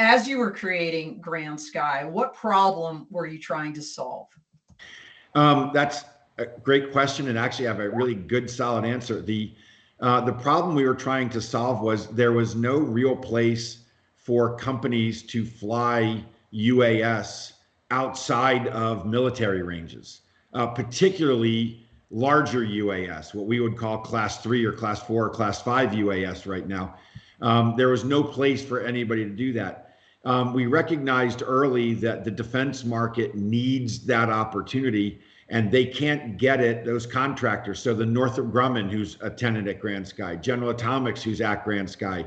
as you were creating GrandSKY, what problem were you trying to solve? That's a great question, and actually I have a really good, solid answer. The problem we were trying to solve was there was no real place for companies to fly UAS outside of military ranges, particularly larger UAS, what we would call class 3 or class 4 or class 5 UAS right now. There was no place for anybody to do that. We recognized early that the defense market needs that opportunity, and they can't get it, those contractors. So the Northrop Grumman, who's a tenant at GrandSKY, General Atomics, who's at GrandSKY,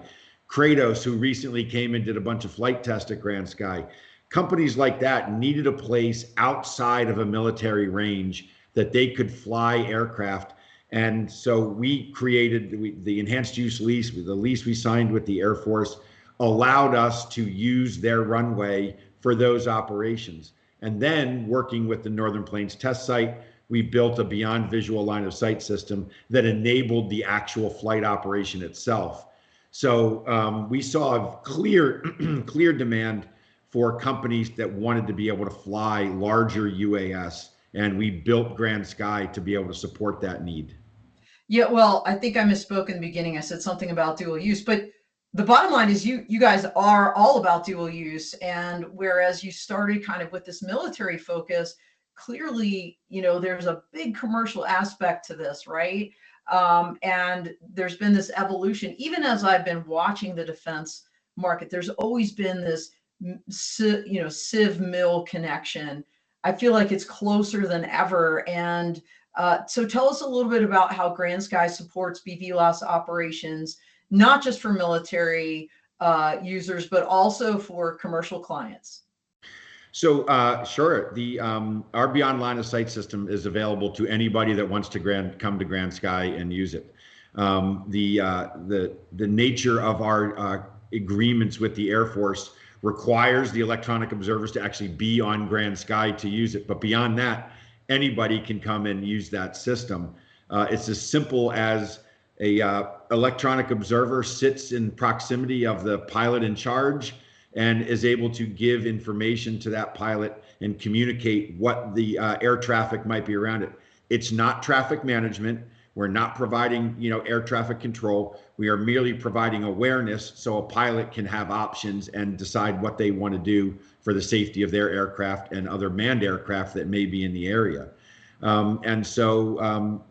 Kratos, who recently came and did a bunch of flight tests at GrandSKY. Companies like that needed a place outside of a military range that they could fly aircraft. And so we created the enhanced use lease, the lease we signed with the Air Force allowed us to use their runway for those operations. And then working with the Northern Plains test site, we built a beyond visual line of sight system that enabled the actual flight operation itself. So we saw a clear demand for companies that wanted to be able to fly larger UAS, and we built GrandSKY to be able to support that need. Yeah, well, I think I misspoke in the beginning. I said something about dual use, but the bottom line is you guys are all about dual use. And whereas you started kind of with this military focus, clearly, there's a big commercial aspect to this, right? And there's been this evolution. Even as I've been watching the defense market, there's always been this, civ mil connection. I feel like it's closer than ever. And so tell us a little bit about how GrandSKY supports BVLOS operations, not just for military users, but also for commercial clients. So sure, our Beyond Line of Sight system is available to anybody that wants to come to GrandSKY and use it. The nature of our agreements with the Air Force requires the electronic observers to actually be on GrandSKY to use it. But beyond that, anybody can come and use that system. It's as simple as a electronic observer sits in proximity of the pilot in charge and is able to give information to that pilot and communicate what the air traffic might be around it. It's not traffic management. We're not providing, air traffic control. We are merely providing awareness so a pilot can have options and decide what they want to do for the safety of their aircraft and other manned aircraft that may be in the area. And so,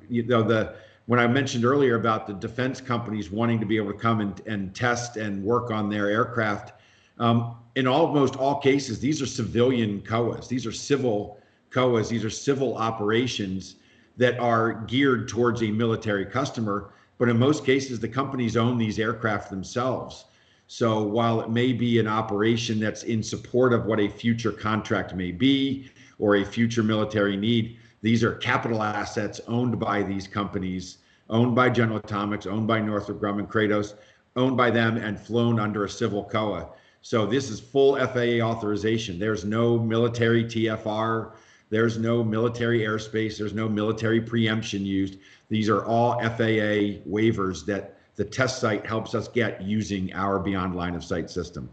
when I mentioned earlier about the defense companies wanting to be able to come and test and work on their aircraft, in almost all cases, these are civilian COAs. These are civil COAs. These are civil operations that are geared towards a military customer. But in most cases, the companies own these aircraft themselves. So while it may be an operation that's in support of what a future contract may be or a future military need, these are capital assets owned by these companies, owned by General Atomics, owned by Northrop Grumman, Kratos, owned by them and flown under a civil COA. So this is full FAA authorization. There's no military TFR. There's no military airspace. There's no military preemption used. These are all FAA waivers that the test site helps us get using our Beyond Line of Sight system.